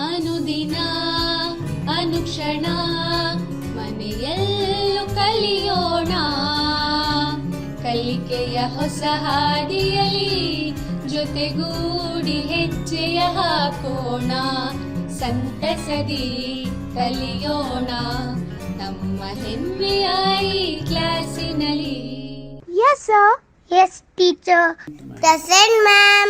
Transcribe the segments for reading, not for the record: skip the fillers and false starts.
ಅನುದಿನ ಅನುಕ್ಷಣ ಮನೆಯಲ್ಲೂ ಕಲಿಯೋಣ, ಕಲಿಕೆಯ ಹೊಸ ಹಾದಿಯಲಿ ಜೊತೆಗೂಡಿ ಹೆಜ್ಜೆಯ ಹಾಕೋಣ, ಸಂತಸದಿ ಕಲಿಯೋಣ ನಮ್ಮ ಹೆಮ್ಮೆಯ ಈ ಕ್ಲಾಸಿನಲ್ಲಿ. Yes sir. Yes teacher. Present ma'am.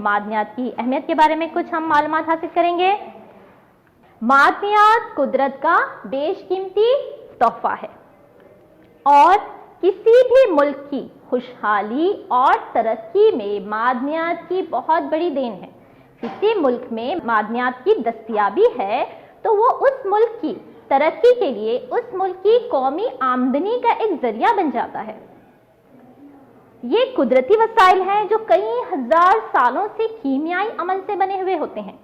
معدنیات کی اہمیت کے بارے میں کچھ ہم معلومات حاصل کریں گے۔ معدنیات قدرت کا بیش قیمتی تحفہ ہے اور کسی بھی ملک کی خوشحالی اور ترقی میں معدنیات کی بہت بڑی دین ہے۔ کسی ملک میں معدنیات کی دستیابی ہے تو وہ اس ملک کی ترقی کے لیے اس ملک کی قومی آمدنی کا ایک ذریعہ بن جاتا ہے۔ یہ قدرتی وسائل ہیں جو کئی ہزار سالوں سے کیمیائی عمل سے بنے ہوئے ہوتے ہیں۔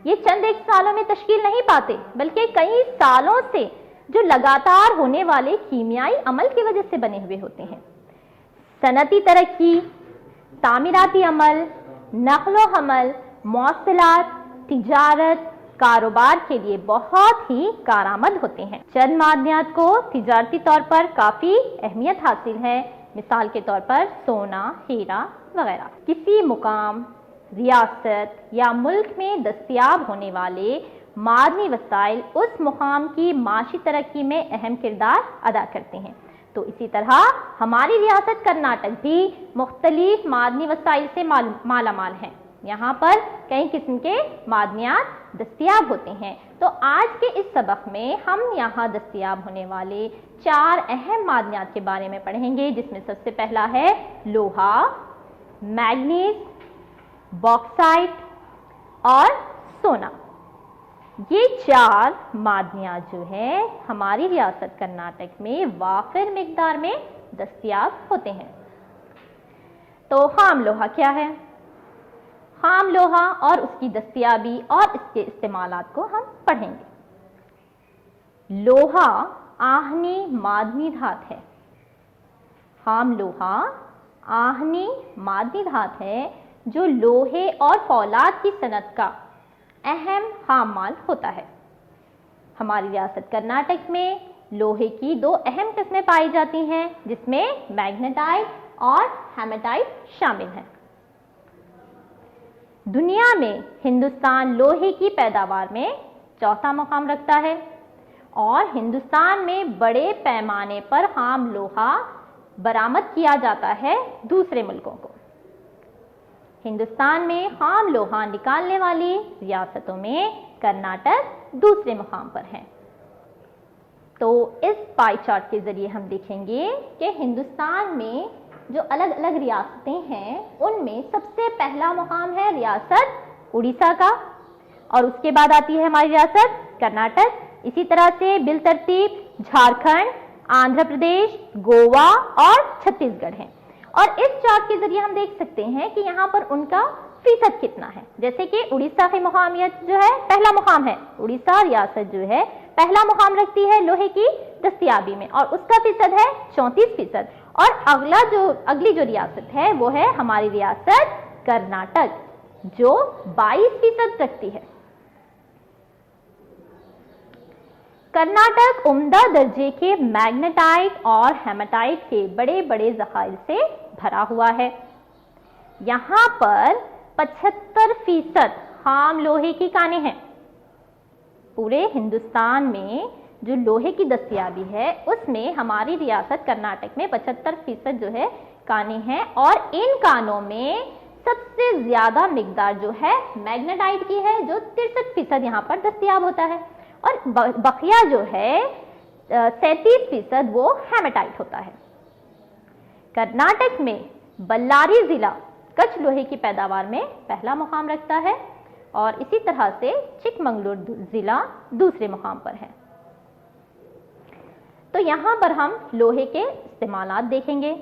یہ چند ایک سالوں میں تشکیل نہیں پاتے بلکہ کئی سالوں سے جو لگاتار ہونے والے کیمیائی عمل کی وجہ سے بنے ہوئے ہوتے ہیں۔ صنعتی ترقی، تعمیراتی عمل، نقل و حمل، مواصلات، تجارت، کاروبار کے لیے بہت ہی کارآمد ہوتے ہیں۔ چند معدنیات کو تجارتی طور پر کافی اہمیت حاصل ہے، مثال کے طور پر سونا، ہیرا وغیرہ۔ کسی مقام، ریاست یا ملک میں دستیاب ہونے والے معدنی وسائل اس مقام کی معاشی ترقی میں اہم کردار ادا کرتے ہیں۔ تو اسی طرح ہماری ریاست کرناٹک بھی مختلف معدنی وسائل سے مالا مال ہے۔ یہاں پر کئی قسم کے معدنیات دستیاب ہوتے ہیں۔ تو آج کے اس سبق میں ہم یہاں دستیاب ہونے والے 4 اہم معدنیات کے بارے میں پڑھیں گے، جس میں سب سے پہلا ہے لوہا، میگنیز، باکسائٹ اور سونا۔ یہ 4 معدنیات جو ہے ہماری ریاست کرناٹک میں وافر مقدار میں دستیاب ہوتے ہیں۔ تو خام لوہا کیا ہے؟ خام لوہا اور اس کی دستیابی اور اس کے استعمالات کو ہم پڑھیں گے۔ لوہا آہنی معدنی دھات ہے۔ خام لوہا آہنی معدنی دھات ہے جو لوہے اور فولاد کی صنعت کا اہم خام مال ہوتا ہے۔ ہماری ریاست کرناٹک میں لوہے کی 2 اہم قسمیں پائی جاتی ہیں، جس میں میگنیٹائٹ اور ہیمیٹائٹ شامل ہیں۔ دنیا میں ہندوستان لوہے کی پیداوار میں 4تھا مقام رکھتا ہے اور ہندوستان میں بڑے پیمانے پر خام لوہا برآمد کیا جاتا ہے دوسرے ملکوں کو۔ ہندوستان میں خام لوہا نکالنے والی ریاستوں میں کرناٹک دوسرے مقام پر ہے۔ تو اس پائی چارٹ کے ذریعے ہم دیکھیں گے کہ ہندوستان میں جو الگ الگ ریاستیں ہیں ان میں سب سے پہلا مقام ہے ریاست اڑیسہ کا، اور اس کے بعد آتی ہے ہماری ریاست کرناٹک۔ اسی طرح سے بالترتیب جھارکھنڈ، آندھرا پردیش، گوا اور چھتیس گڑھ ہیں۔ اور اس چارٹ کے ذریعے ہم دیکھ سکتے ہیں کہ یہاں پر ان کا فیصد کتنا ہے۔ جیسے کہ اڑیسہ کی مقامیت جو ہے پہلا مقام ہے، اڑیسہ ریاست جو ہے پہلا مقام رکھتی ہے لوہے کی دستیابی میں، اور اس کا فیصد ہے 34%۔ اور اگلی جو ریاست ہے وہ ہے ہماری ریاست کرناٹک جو 22% رکھتی ہے۔ کرناٹک عمدہ درجے کے میگنیٹائٹ اور ہیمیٹائٹ کے بڑے بڑے ذخائر سے بھرا ہوا ہے۔ یہاں پر 75% خام لوہے کی کانیں ہیں۔ پورے ہندوستان میں جو لوہے کی دستیابی ہے اس میں ہماری ریاست کرناٹک میں 75% جو ہے کانیں ہیں، اور ان کانوں میں سب سے زیادہ مقدار جو ہے میگنیٹائٹ کی ہے جو 63% یہاں پر دستیاب ہوتا ہے، اور بقیہ جو ہے 37% وہ ہیمیٹائٹ ہوتا ہے۔ کرناٹک میں بلاری ضلع کچھ لوہے کی پیداوار میں پہلا مقام رکھتا ہے، اور اسی طرح سے چک منگلور ضلع دوسرے مقام پر ہے۔ تو یہاں پر ہم لوہے کے استعمالات دیکھیں گے۔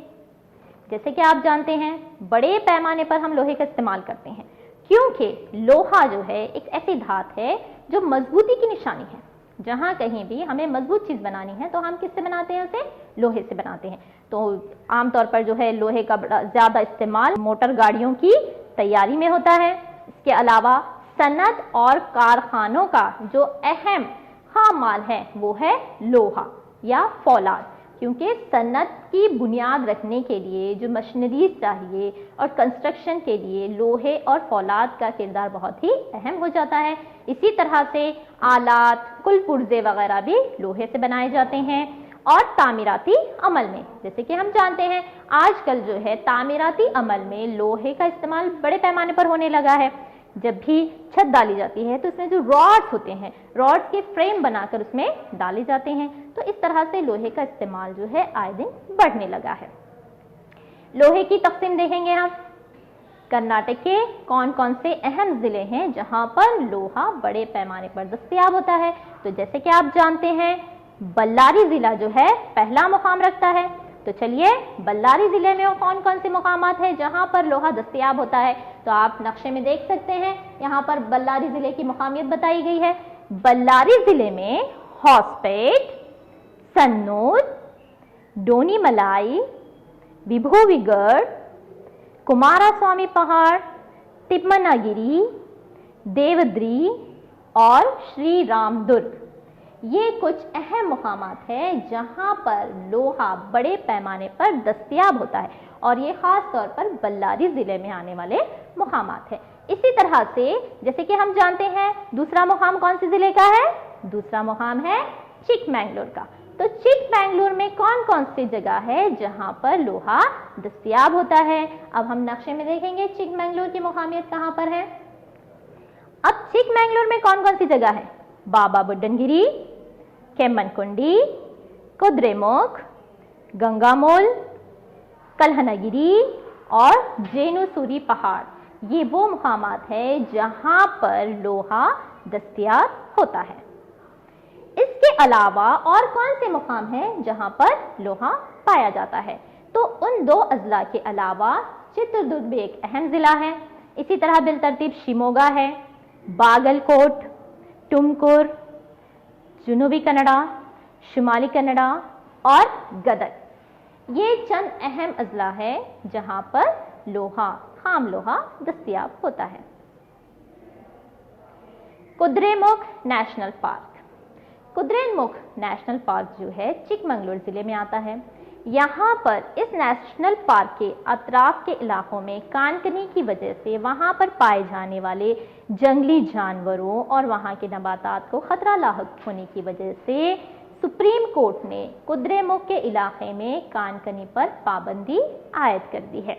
جیسے کہ آپ جانتے ہیں بڑے پیمانے پر ہم لوہے کا استعمال کرتے ہیں، کیونکہ لوہا جو ہے ایک ایسی دھات ہے جو مضبوطی کی نشانی ہے۔ جہاں کہیں بھی ہمیں مضبوط چیز بنانی ہے تو ہم کس سے بناتے ہیں؟ اسے لوہے سے بناتے ہیں۔ تو عام طور پر جو ہے لوہے کا بڑا زیادہ استعمال موٹر گاڑیوں کی تیاری میں ہوتا ہے۔ اس کے علاوہ صنعت اور کارخانوں کا جو اہم خام مال ہے وہ ہے لوہا یا فولاد، کیونکہ صنعت کی بنیاد رکھنے کے لیے جو مشینریز چاہیے اور کنسٹرکشن کے لیے لوہے اور فولاد کا کردار بہت ہی اہم ہو جاتا ہے۔ اسی طرح سے آلات، کل پرزے وغیرہ بھی لوہے سے بنائے جاتے ہیں، اور تعمیراتی عمل میں، جیسے کہ ہم جانتے ہیں آج کل جو ہے تعمیراتی عمل میں لوہے کا استعمال بڑے پیمانے پر ہونے لگا ہے. جب بھی چھت ڈالی جاتی ہے تو اس میں جو راڈز ہوتے ہیں، راڈز کے فریم بنا کر اس میں ڈالے جاتے ہیں. تو اس طرح سے لوہے کا استعمال جو ہے آئے دن بڑھنے لگا ہے. لوہے کی تقسیم دیکھیں گے ہم. کرناٹک کے کون کون سے اہم ضلع ہیں جہاں پر لوہا بڑے پیمانے پر دستیاب ہوتا ہے؟ تو جیسے کہ آپ جانتے ہیں بلاری ضلع جو ہے پہلا مقام رکھتا ہے. تو چلیے بلاری ضلع میں کون کون سے مقامات ہیں جہاں پر لوہا دستیاب ہوتا ہے؟ تو آپ نقشے میں دیکھ سکتے ہیں یہاں پر بلاری ضلع کی مقامیت بتائی گئی ہے. بلاری ضلع میں ہاسپیٹ، سنور، ڈونی ملائی، وبھو وگڑھ، کمارا سوامی پہاڑ، تپمنا گیری، دیودری اور شری رام درگ. یہ کچھ اہم مقامات ہیں جہاں پر لوہا بڑے پیمانے پر دستیاب ہوتا ہے اور یہ خاص طور پر بلاری ضلع میں آنے والے مقامات ہیں. اسی طرح سے جیسے کہ ہم جانتے ہیں دوسرا مقام کون سے ضلع کا ہے؟ دوسرا مقام ہے چک منگلور کا. تو چک منگلور میں کون کون سی جگہ ہے جہاں پر لوہا دستیاب ہوتا ہے؟ اب ہم نقشے میں دیکھیں گے چک منگلور کی مقامیت کہاں پر ہے. اب چک منگلور میں کون کون سی جگہ ہے؟ بابا بڈن گیری، کیمن کنڈی، کدرے مکھ، گنگا مول، کلہنا گیری اور جینو سوری پہاڑ. یہ وہ مقامات ہیں جہاں پر لوہا دستیاب ہوتا ہے. اس کے علاوہ اور کون سے مقام ہیں جہاں پر لوہا پایا جاتا ہے؟ تو ان دو اضلاع کے علاوہ چتردرگ بھی ایک اہم ضلع ہے. اسی طرح بالترتیب شیموگا ہے، باگل کوٹ، ٹمکر، جنوبی کنڈا، شمالی کنڈا اور گدگ. یہ چند اہم اضلاع ہے جہاں پر لوہا، خام لوہا دستیاب ہوتا ہے. کدرے مکھ نیشنل پارک. کدرے مکھ نیشنل پارک جو ہے چک منگلور ضلع میں آتا ہے. یہاں پر اس نیشنل پارک کے اطراف کے علاقوں میں کان کنی کی وجہ سے وہاں پر پائے جانے والے جنگلی جانوروں اور وہاں کے نباتات کو خطرہ لاحق ہونے کی وجہ سے سپریم کورٹ نے کدرے مکھ کے علاقے میں کان کنی پر پابندی عائد کر دی ہے.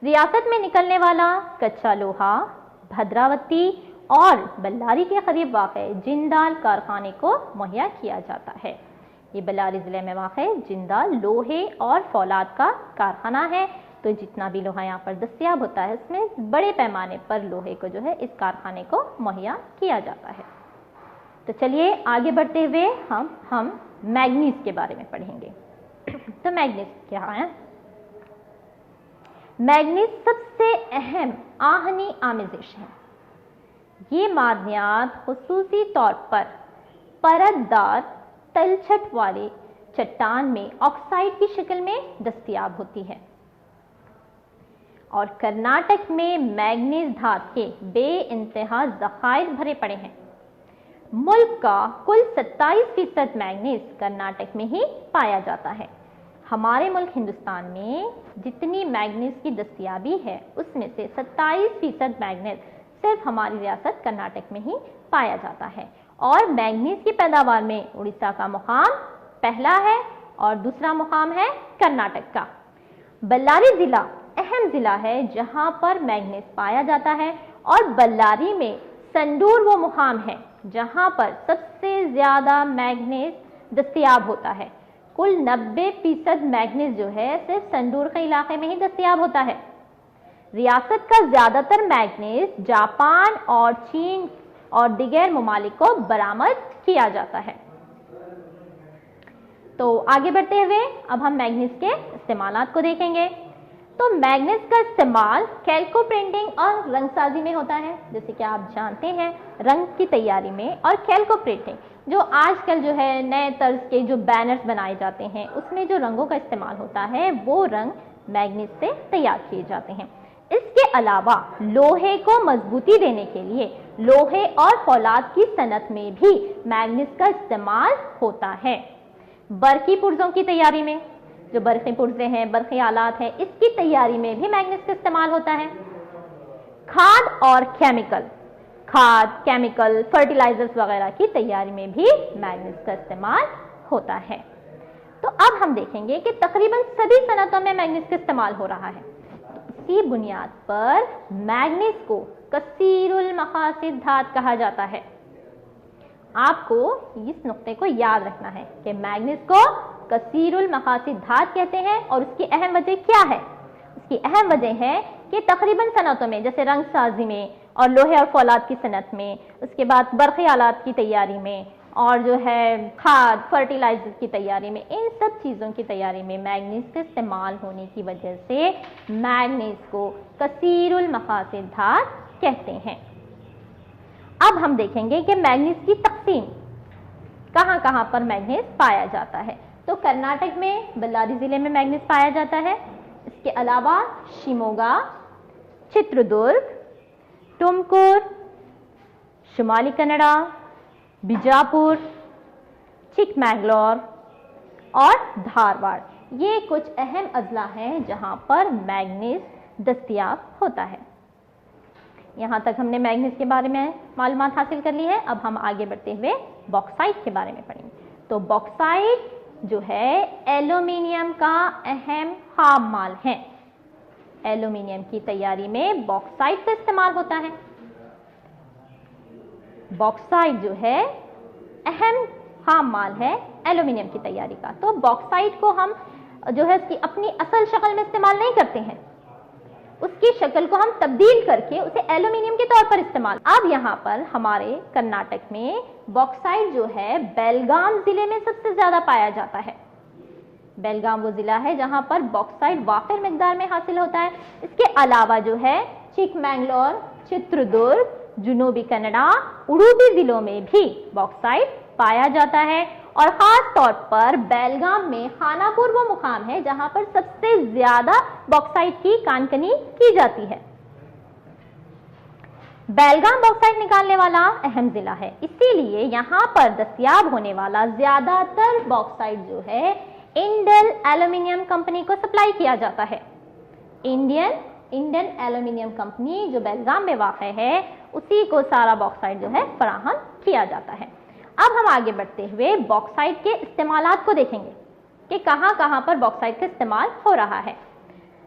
ریاست میں نکلنے والا کچا لوہا بھدراوتی اور بلاری کے قریب واقع جندال کارخانے کو مہیا کیا جاتا ہے. یہ بلاری ضلع میں واقع جندال لوہے اور فولاد کا کارخانہ ہے. تو جتنا بھی لوہا یہاں پر دستیاب ہوتا ہے اس میں بڑے پیمانے پر لوہے کو جو ہے اس کارخانے کو مہیا کیا جاتا ہے. تو چلیے آگے بڑھتے ہوئے ہم میگنیز کے بارے میں پڑھیں گے. تو میگنیز کیا ہے؟ میگنیز سب سے اہم آہنی آمیزش ہے. یہ معدنیات خصوصی طور پر پرت دار تلچھٹ والی چٹان میں آکسائڈ کی شکل میں دستیاب ہوتی ہے. اور کرناٹک میں میگنیز دھات کے بے انتہا ذخائر بھرے پڑے ہیں. ملک کا کل 27% میگنیز کرناٹک میں ہی پایا جاتا ہے. ہمارے ملک ہندوستان میں جتنی میگنیز کی دستیابی ہے اس میں سے 27% میگنیز صرف ہماری ریاست کرناٹک میں ہی پایا جاتا ہے. اور میگنیز کی پیداوار میں اڑیسہ کا مقام پہلا ہے اور دوسرا مقام ہے کرناٹک کا. بلاری ضلع اہم ضلع ہے جہاں پر میگنیز پایا جاتا ہے اور بلاری میں سنڈور وہ مقام ہے جہاں پر سب سے زیادہ میگنیز دستیاب ہوتا ہے. کل 90% میگنیز جو ہے صرف سنڈور کے علاقے میں ہی دستیاب ہوتا ہے. ریاست کا زیادہ تر میگنیز جاپان اور چین اور دیگر ممالک کو برآمد کیا جاتا ہے. تو آگے بڑھتے ہوئے اب ہم میگنیز کے استعمالات کو دیکھیں گے. تو میگنیز کا استعمال کیلکو پرنٹنگ اور رنگ سازی میں ہوتا ہے. جیسے کہ آپ جانتے ہیں رنگ کی تیاری میں اور کیلکو پرنٹنگ جو آج کل جو ہے نئے طرز کے جو بینرز بنائے جاتے ہیں اس میں جو رنگوں کا استعمال ہوتا ہے وہ رنگ میگنیز سے تیار کیے جاتے ہیں. اس کے علاوہ لوہے کو مضبوطی دینے کے لیے لوہے اور فولاد کی صنعت میں بھی میگنیز کا استعمال ہوتا ہے. برقی پرزوں کی تیاری میں جو برقی پرزے ہیں، برقی آلات ہیں، اس کی تیاری میں بھی میگنیز کا استعمال ہوتا ہے. کھاد اور کیمیکل فرٹیلائزرز وغیرہ کی تیاری میں بھی میگنیز کا استعمال ہوتا ہے۔ تو اب ہم دیکھیں گے کہ تقریباً سبھی صنعتوں میں مینگنیز کا استعمال ہو رہا ہے۔ اسی بنیاد پر مینگنیز کو کثیر المقاصد دھات کہا جاتا ہے۔ آپ کو اس نقطے کو یاد رکھنا ہے کہ مینگنیز کو کثیر المقاصد دھات کہتے ہیں، اور اس کی اہم وجہ کیا ہے؟ اس کی اہم وجہ ہے کہ تقریباً صنعتوں میں جیسے رنگ سازی میں اور لوہے اور فولاد کی صنعت میں، اس کے بعد برقی آلات کی تیاری میں، اور جو ہے کھاد فرٹیلائزر کی تیاری میں، ان سب چیزوں کی تیاری میں مینگنیز کا استعمال ہونے کی وجہ سے مینگنیز کو کثیر المقاصد دھات کہتے ہیں۔ اب ہم دیکھیں گے کہ مینگنیز کی تقسیم کہاں کہاں پر مینگنیز پایا جاتا ہے۔ تو کرناٹک میں بلاری ضلع میں مینگنیز پایا جاتا ہے۔ اس کے علاوہ شیموگا، چتردرگ، ٹمکور، شمالی کنڈا، بیجاپور، چک مینگلور اور دھارواڑ، یہ کچھ اہم اضلاع ہیں جہاں پر مینگنیز دستیاب ہوتا ہے۔ یہاں تک ہم نے مینگنیز کے بارے میں معلومات حاصل کر لی ہے۔ اب ہم آگے بڑھتے ہوئے باکسائٹ کے بارے میں پڑھیں گے۔ تو باکسائٹ جو ہے ایلومینیم کا اہم خام مال ہے۔ ایلومینیم کی تیاری میں باکسائٹ کا استعمال ہوتا ہے۔ باکسائٹ جو ہے اہم خام مال ہے ایلومینیم کی تیاری کا۔ تو باکسائٹ کو ہم جو ہے اس کی اپنی اصل شکل میں استعمال نہیں کرتے ہیں، اس کی شکل کو ہم تبدیل کر کے اسے ایلومینیم کے طور پر استعمال۔ اب یہاں پر ہمارے کرناٹک میں باکسائٹ جو ہے بیلگام ضلع میں سب سے زیادہ پایا جاتا ہے۔ بیلگام وہ ضلع ہے جہاں پر باکسائٹ وافر مقدار میں حاصل ہوتا ہے۔ اس کے علاوہ جو ہے چک مینگلور، چتردرگ، جنوبی کنڈا، اڈوپی ضلعوں میں بھی باکسائٹ پایا جاتا ہے، اور خاص طور پر بیلگام میں خانہ پور وہ مقام ہے جہاں پر سب سے زیادہ باکسائٹ کی کانکنی کی جاتی ہے۔ بیلگام باکسائٹ نکالنے والا اہم ضلع ہے، اسی لیے یہاں پر دستیاب ہونے والا زیادہ تر باکسائٹ جو ہے انڈل ایلومینیم کمپنی کو سپلائی کیا جاتا ہے۔ انڈین ایلومینیم کمپنی جو بیلگام میں واقع ہے، اسی کو سارا باکسائٹ جو ہے فراہم کیا جاتا ہے۔ اب ہم آگے بڑھتے ہوئے باکسائٹ کے استعمالات کو دیکھیں گے کہ کہاں کہاں پر باکسائٹ کا استعمال ہو رہا ہے۔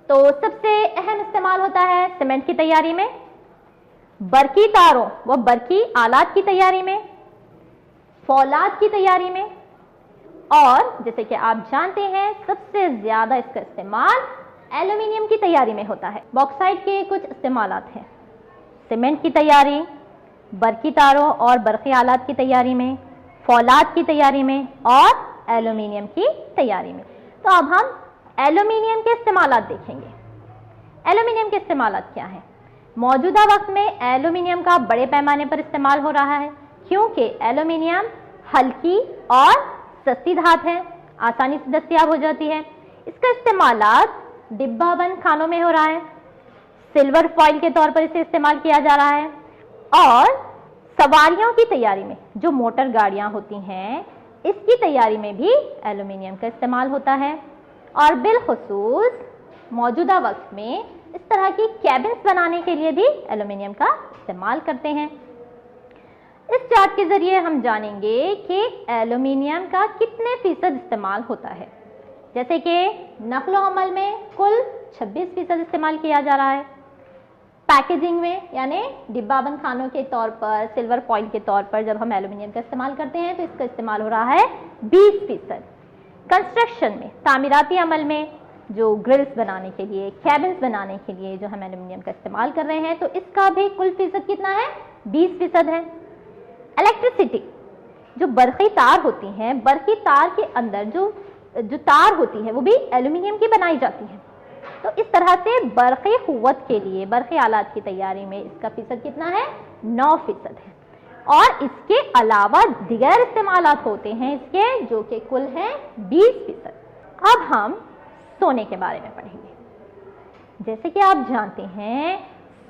تو سب سے اہم استعمال ہوتا ہے سیمنٹ کی تیاری میں، برقی تاروں و برقی آلات کی تیاری میں، فولاد کی تیاری میں، اور جیسے کہ آپ جانتے ہیں سب سے زیادہ اس کا استعمال ایلومینیم کی تیاری میں ہوتا ہے۔ باکسائٹ کے کچھ استعمالات ہیں: سیمنٹ کی تیاری، برقی تاروں اور برقی آلات کی تیاری میں، فولاد کی تیاری میں، اور ایلومینیم کی تیاری میں۔ تو اب ہم ایلومینیم کے استعمالات دیکھیں گے۔ ایلومینیم کے استعمالات کیا ہیں؟ موجودہ وقت میں ایلومینیم کا بڑے پیمانے پر استعمال ہو رہا ہے کیونکہ ایلومینیم ہلکی اور سستی دھات ہے، آسانی سے دستیاب ہو جاتی ہے۔ اس کا استعمالات ڈبہ بند کھانوں میں ہو رہا ہے، سلور فوائل کے طور پر اسے استعمال کیا جا رہا ہے، اور سواریوں کی تیاری میں جو موٹر گاڑیاں ہوتی ہیں اس کی تیاری میں بھی ایلومینیم کا استعمال ہوتا ہے، اور بالخصوص موجودہ وقت میں اس طرح کی کیبنز بنانے کے لیے بھی ایلومینیم کا استعمال کرتے ہیں۔ اس چارٹ کے ذریعے ہم جانیں گے کہ ایلومینیم کا کتنے فیصد استعمال ہوتا ہے۔ جیسے کہ نقل و حمل میں کل 26% استعمال کیا جا رہا ہے، پیکیجنگ میں یعنی ڈبہ بند کھانوں کے طور پر، سلور فوائل کے طور پر جب ہم ایلومینیم کا استعمال کرتے ہیں تو اس کا استعمال ہو رہا ہے 20%۔ کنسٹرکشن میں، تعمیراتی عمل میں جو گرلز بنانے کے لیے، کیبنز بنانے کے لیے جو ہم ایلومینیم کا استعمال کر رہے ہیں تو اس کا بھی کل فیصد کتنا ہے؟ 20% ہے۔ الیکٹریسٹی، جو برقی تار ہوتی ہیں، برقی تار کے اندر جو تار ہوتی ہے وہ بھی ایلومینیم کی بنائی جاتی ہے، تو اس طرح سے برقی قوت کے لیے برقی آلات کی تیاری میں اس کا فیصد کتنا ہے؟ 9% ہے۔ اور اس کے علاوہ دیگر استعمالات ہوتے ہیں اس کے جو کہ کل ہیں 20%۔ اب ہم سونے کے بارے میں پڑھیں گے۔ جیسے کہ آپ جانتے ہیں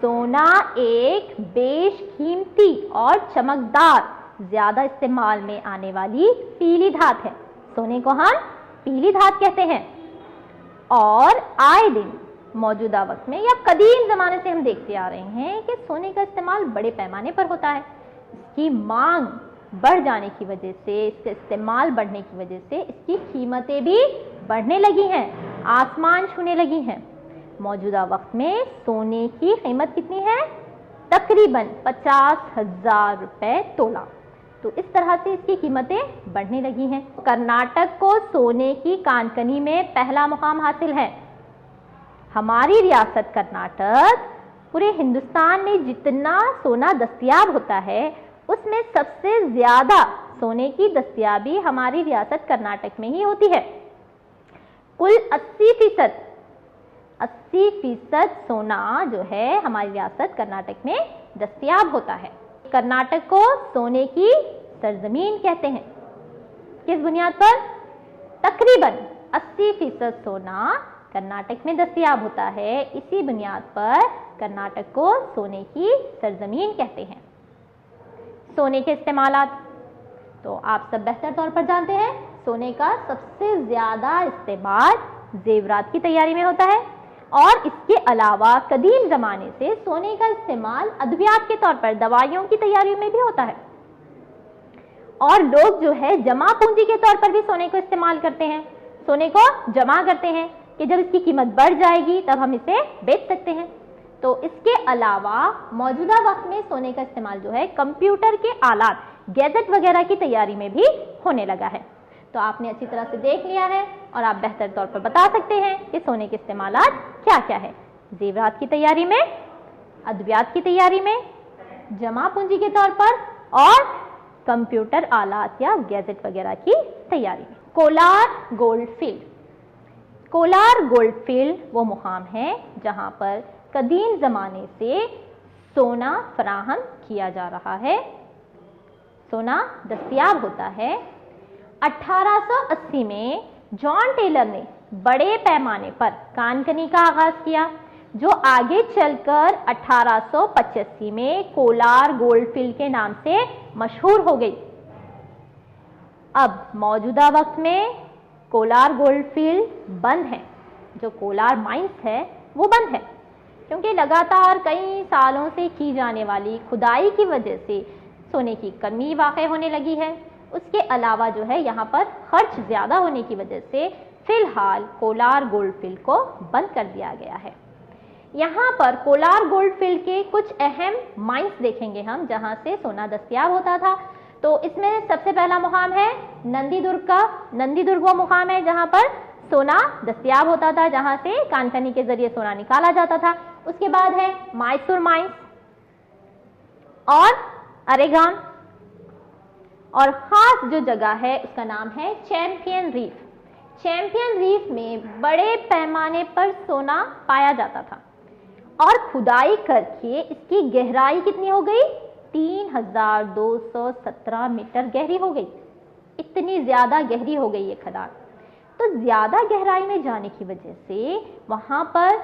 سونا ایک بیش قیمتی اور چمکدار، زیادہ استعمال میں آنے والی پیلی دھات ہے۔ سونے کو ہم پیلی دھات کہتے ہیں، اور آئے دن موجودہ وقت میں یا قدیم زمانے سے ہم دیکھتے آ رہے ہیں کہ سونے کا استعمال بڑے پیمانے پر ہوتا ہے۔ اس کی مانگ بڑھ جانے کی وجہ سے، اس کا استعمال بڑھنے کی وجہ سے اس کی قیمتیں بھی بڑھنے لگی ہیں، آسمان چھونے لگی ہیں۔ موجودہ وقت میں سونے کی قیمت کتنی ہے؟ تقریباً 50,000 روپے تولہ۔ تو اس طرح سے اس کی قیمتیں بڑھنے لگی ہیں۔ کرناٹک کو سونے کی کان کنی میں پہلا مقام حاصل ہے۔ ہماری ریاست کرناٹک پورے ہندوستان میں جتنا سونا دستیاب ہوتا ہے اس میں سب سے زیادہ سونے کی دستیابی ہماری ریاست کرناٹک میں ہی ہوتی ہے۔ کل 80% سونا جو ہے ہماری ریاست کرناٹک میں دستیاب ہوتا ہے۔ کرناٹک کو سونے کی سرزمین کہتے ہیں۔ کس بنیاد پر؟ تقریباً 80% سونا کرناٹک میں دستیاب ہوتا ہے، اسی بنیاد پر کرناٹک کو سونے کی سرزمین کہتے ہیں۔ سونے کے استعمالات تو آپ سب بہتر طور پر جانتے ہیں، سونے کا سب سے زیادہ استعمال زیورات کی تیاری میں ہوتا ہے، اور اس کے علاوہ قدیم زمانے سے سونے کا استعمال ادویات کے طور پر دوائیوں کی تیاری میں بھی ہوتا ہے، اور لوگ جو ہے جمع پونجی کے طور پر بھی سونے کو استعمال کرتے ہیں، سونے کو جمع کرتے ہیں کہ جب اس کی قیمت بڑھ جائے گی تب ہم اسے بیچ سکتے ہیں۔ تو اس کے علاوہ موجودہ وقت میں سونے کا استعمال جو ہے کمپیوٹر کے آلات، گیجٹ وغیرہ کی تیاری میں بھی ہونے لگا ہے۔ تو آپ نے اچھی طرح سے دیکھ لیا ہے اور آپ بہتر طور پر بتا سکتے ہیں کہ سونے کے استعمالات کیا کیا ہے۔ زیورات کی تیاری میں، ادویات کی تیاری میں، جمع پونجی کے طور پر، اور کمپیوٹر آلات یا گیجٹ وغیرہ کی تیاری میں۔ Kolar gold field. Kolar gold field وہ مقام ہے جہاں پر قدیم زمانے سے سونا فراہم کیا جا رہا ہے، سونا دستیاب ہوتا ہے۔ 1880 میں جان ٹیلر نے بڑے پیمانے پر کان کنی کا آغاز کیا، جو آگے چل کر 1885 میں کولار گولڈ فیلڈ کے نام سے مشہور ہو گئی۔ اب موجودہ وقت میں کولار گولڈ فیلڈ بند ہے، جو کولار مائنس ہے وہ بند ہے، کیونکہ لگاتار کئی سالوں سے کی جانے والی کھدائی کی وجہ سے سونے کی کمی واقع ہونے لگی ہے۔ اس کے علاوہ جو ہے یہاں پر خرچ زیادہ ہونے کی وجہ سے فی الحال کولار گولڈ فیلڈ کو بند کر دیا گیا ہے۔ یہاں پر کولار گولڈ فیلڈ کے کچھ اہم مائنس دیکھیں گے ہم جہاں سے سونا دستیاب ہوتا تھا۔ تو اس میں سب سے پہلا مقام ہے نندی درگ کا۔ نندی درگ وہ مقام ہے جہاں پر سونا دستیاب ہوتا تھا، جہاں سے کانکنی کے ذریعے سونا نکالا جاتا تھا۔ اس کے بعد ہے مائسور مائنس اور اریگان، اور خاص جو جگہ ہے اس کا نام ہے چیمپئن ریف۔ چیمپئن ریف میں بڑے پیمانے پر سونا پایا جاتا تھا، اور کھدائی کر کے اس کی گہرائی کتنی ہو گئی؟ 3217 میٹر گہری ہو گئی۔ اتنی زیادہ گہری ہو گئی یہ کھدان۔ تو زیادہ گہرائی میں جانے کی وجہ سے وہاں پر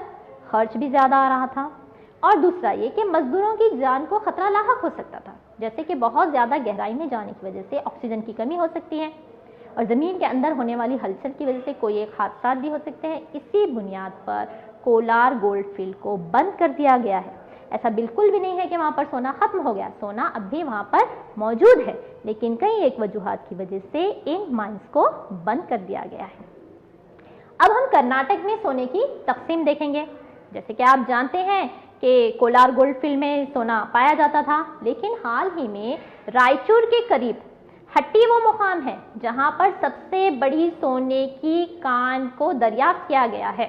خرچ بھی زیادہ آ رہا تھا، اور دوسرا یہ کہ مزدوروں کی جان کو خطرہ لاحق ہو سکتا تھا، جیسے کہ بہت زیادہ گہرائی میں جانے کی وجہ سے آکسیجن کی کمی ہو سکتی ہے، اور زمین کے اندر ہونے والی ہلچل کی وجہ سے کوئی ایک حادثات بھی ہو سکتے ہیں۔ اسی بنیاد پر کولار گولڈ فیلڈ کو بند کر دیا گیا ہے۔ ایسا بالکل بھی نہیں ہے کہ وہاں پر سونا ختم ہو گیا، سونا اب بھی وہاں پر موجود ہے، لیکن کئی ایک وجوہات کی وجہ سے ان مائنس کو بند کر دیا گیا ہے۔ اب ہم کرناٹک میں سونے کی تقسیم دیکھیں گے۔ جیسے کہ آپ جانتے ہیں کہ کولار گولڈ فیلڈ میں سونا پایا جاتا تھا، لیکن حال ہی میں رائچور کے قریب ہٹی وہ مقام ہے جہاں پر سب سے بڑی سونے کی کان کو دریافت کیا گیا ہے۔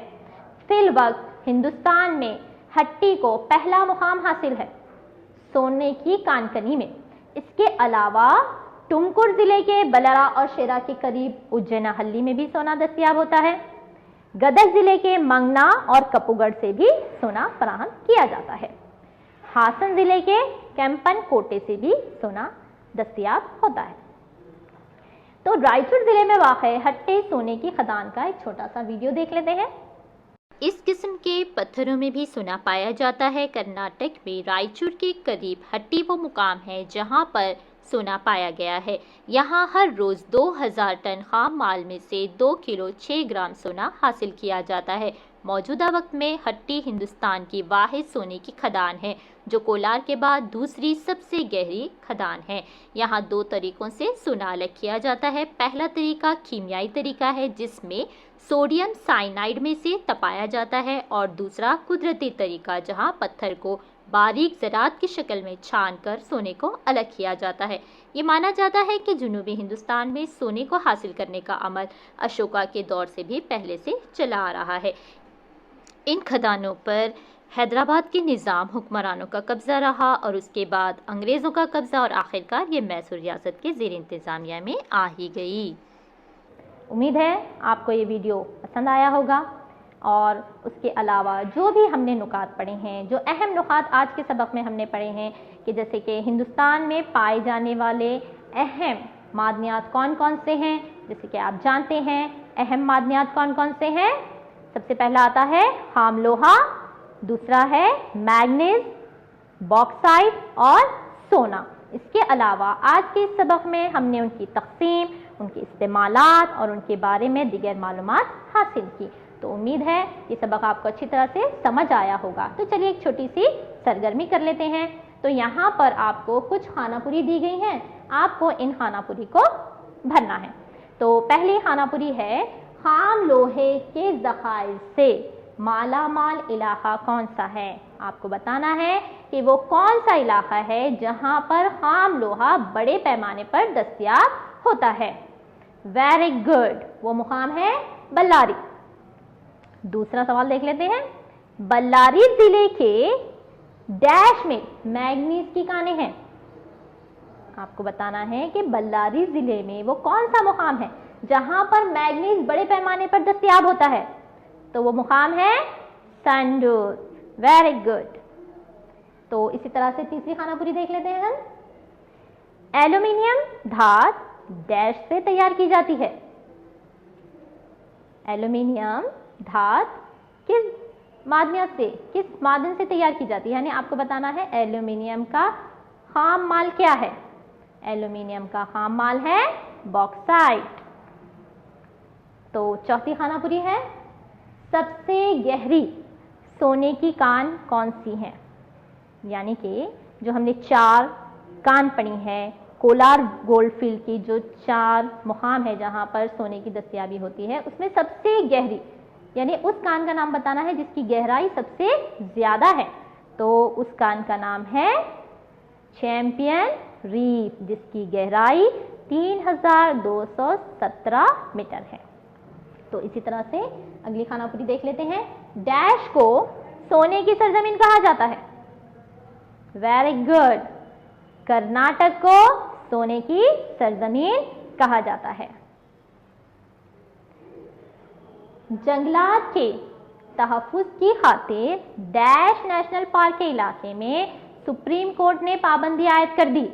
فی الوقت ہندوستان میں ہٹی کو پہلا مقام حاصل ہے سونے کی کان کنی میں۔ اس کے علاوہ ٹمکر ضلع کے بلرا اور شیرا کے قریب اجینا ہلی میں بھی سونا دستیاب ہوتا ہے۔ گدگ ضلع کے منگنا اور کپوگڑھ سے بھی سونا فراہم کیا جاتا ہے۔ ہاسن ضلع کے کیمپن کوٹے سے بھی سونا دستیاب ہوتا ہے۔ تو رائچور ضلع میں واقع ہٹے سونے کی خدان کا ایک چھوٹا سا ویڈیو دیکھ لیتے ہیں۔ اس قسم کے پتھروں میں بھی سونا پایا جاتا ہے۔ کرناٹک میں رائچور کے قریب ہٹی وہ مقام ہے جہاں پر سونا پایا گیا ہے۔ یہاں ہر روز 2000 ٹن خام مال میں سے 2 کلو 6 گرام سونا حاصل کیا جاتا ہے۔ موجودہ وقت میں ہٹی ہندوستان کی واحد سونے کی کھدان ہے جو کولار کے بعد دوسری سب سے گہری کھدان ہے۔ یہاں 2 طریقوں سے سونا الگ کیا جاتا ہے۔ پہلا طریقہ کیمیائی طریقہ ہے جس میں سوڈیم سائنائڈ میں سے تپایا جاتا ہے، اور دوسرا قدرتی طریقہ جہاں پتھر کو باریک ذرات کی شکل میں چھان کر سونے کو الگ کیا جاتا ہے۔ یہ مانا جاتا ہے کہ جنوبی ہندوستان میں سونے کو حاصل کرنے کا عمل اشوکا کے دور سے بھی پہلے سے چلا آ رہا ہے۔ ان کھدانوں پر حیدرآباد کے نظام حکمرانوں کا قبضہ رہا، اور اس کے بعد انگریزوں کا قبضہ، اور آخرکار یہ میسور ریاست کے زیر انتظامیہ میں آ ہی گئی۔ امید ہے آپ کو یہ ویڈیو پسند آیا ہوگا، اور اس کے علاوہ جو بھی ہم نے نکات پڑھے ہیں، جو اہم نکات آج کے سبق میں ہم نے پڑھے ہیں، کہ جیسے کہ ہندوستان میں پائے جانے والے اہم معدنیات کون کون سے ہیں، جیسے کہ آپ جانتے ہیں اہم معدنیات کون کون سے ہیں۔ سب سے پہلا آتا ہے خام لوہا، دوسرا ہے میگنیز، باکسائٹ اور سونا۔ اس کے علاوہ آج کے اس سبق میں ہم نے ان کی تقسیم، ان کے استعمالات اور ان کے بارے میں دیگر معلومات حاصل کی۔ تو امید ہے یہ سبق آپ کو اچھی طرح سے سمجھ آیا ہوگا۔ تو چلیے ایک چھوٹی سی سرگرمی کر لیتے ہیں۔ تو یہاں پر آپ کو کچھ خانہ پوری دی گئی ہیں، آپ کو ان خانہ پوری کو بھرنا ہے۔ تو پہلی خانہ پوری ہے، خام لوہے کے ذخائر سے مالا مال علاقہ کون سا ہے؟ آپ کو بتانا ہے کہ وہ کون سا علاقہ ہے جہاں پر خام لوہا بڑے پیمانے پر دستیاب ہوتا ہے۔ ویری گڈ، وہ مقام ہے بلاری۔ دوسرا سوال دیکھ لیتے ہیں، بلاری ضلع کے ڈیش میں میگنیز کی کانیں ہیں۔ آپ کو بتانا ہے کہ بلاری ضلع میں وہ کون سا مقام ہے جہاں پر میگنیز بڑے پیمانے پر دستیاب ہوتا ہے؟ تو وہ مقام ہے سنڈور۔ Very good. تو اسی طرح سے تیسری خانہ پوری دیکھ لیتے ہیں ہم، ایلومینیم دھات ڈیش سے تیار کی جاتی ہے۔ ایلومینیم دھات کس معدنیات سے، کس معدن سے تیار کی جاتی ہے؟ یعنی آپ کو بتانا ہے ایلومینیم کا خام مال کیا ہے؟ ایلومینیم کا خام مال ہے باکسائٹ۔ تو چوتھی خانہ پوری ہے، سب سے گہری سونے کی کان کون سی ہیں؟ یعنی کہ جو ہم نے 4 کان پڑھی ہیں، کولار گولڈ فیلڈ کی جو 4 مقام ہے جہاں پر سونے کی دستیابی ہوتی ہے، اس میں سب سے گہری، یعنی اس کان کا نام بتانا ہے جس کی گہرائی سب سے زیادہ ہے۔ تو اس کان کا نام ہے چیمپئن ریف، جس کی گہرائی 3217 میٹر ہے۔ تو اسی طرح سے اگلی خانہ پوری دیکھ لیتے ہیں، ڈیش کو سونے کی سرزمین کہا جاتا ہے۔ ویری گڈ، کرناٹک کو سونے کی سرزمین کہا جاتا ہے۔ جنگلات کے تحفظ کی خاطر ڈیش نیشنل پارک کے علاقے میں سپریم کورٹ نے پابندی عائد کر دی۔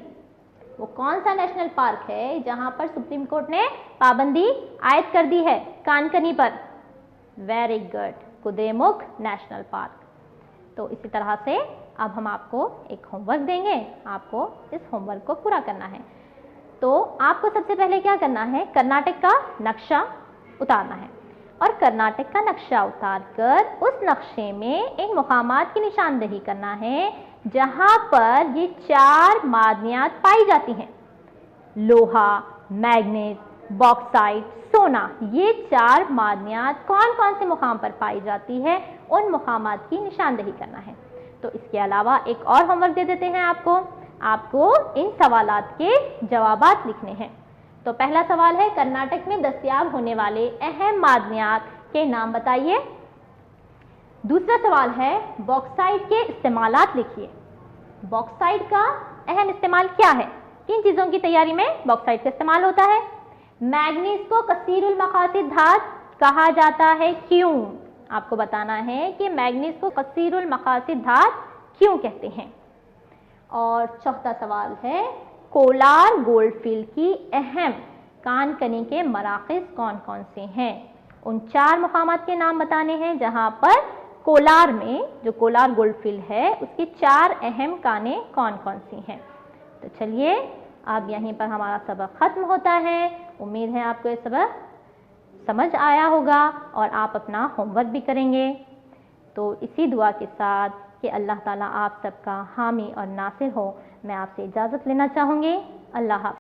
وہ کون سا نیشنل پارک ہے جہاں پر سپریم کورٹ نے پابندی عائد کر دی ہے؟ کانکنی پر۔ ویری گڈ، قدرے مکھ نیشنل پارک۔ تو اسی طرح سے اب ہم آپ کو ایک ہوم ورک دیں گے، آپ کو اس ہوم ورک کو پورا کرنا ہے۔ تو آپ کو سب سے پہلے کیا کرنا ہے، کرناٹک کا نقشہ اتارنا ہے، اور کرناٹک کا نقشہ اتار کر اس نقشے میں ان مقامات کی نشاندہی کرنا ہے جہاں پر یہ 4 معدنیات پائی جاتی ہیں، لوہا، میگنیز، باکسائٹ، سونا۔ یہ 4 معدنیات کون کون سے مقام پر پائی جاتی ہے، ان مقامات کی نشاندہی کرنا ہے۔ تو اس کے علاوہ ایک اور ہوم ورک دے دیتے ہیں آپ کو ان سوالات کے جوابات لکھنے ہیں۔ تو پہلا سوال ہے، کرناٹک میں دستیاب ہونے والے اہم معدنیات کے نام بتائیے۔ دوسرا سوال ہے، باکسائٹ کے استعمالات لکھیے۔ باکسائٹ کا اہم استعمال کیا ہے؟ کن چیزوں کی تیاری میں باکسائٹ کا استعمال ہوتا ہے؟ میگنیز کو کثیر المقاصد دھات کہا جاتا ہے، کیوں؟ آپ کو بتانا ہے کہ میگنیز کو کثیر المقاصد دھات کیوں کہتے ہیں۔ اور چوتھا سوال ہے، کولار گولڈ فیلڈ کی اہم کان کنی کے مراکز کون کون سے ہیں؟ ان 4 مقامات کے نام بتانے ہیں جہاں پر کولار میں، جو کولار گولڈ فیلڈ ہے، اس کی 4 اہم کانیں کون کون سی ہیں۔ تو چلیے اب یہیں پر ہمارا سبق ختم ہوتا ہے۔ امید ہے آپ کو یہ سبق سمجھ آیا ہوگا اور آپ اپنا ہوم ورک بھی کریں گے۔ تو اسی دعا کے ساتھ کہ اللہ تعالیٰ آپ سب کا حامی اور ناصر ہو، میں آپ سے اجازت لینا چاہوں گی۔ اللہ حافظ۔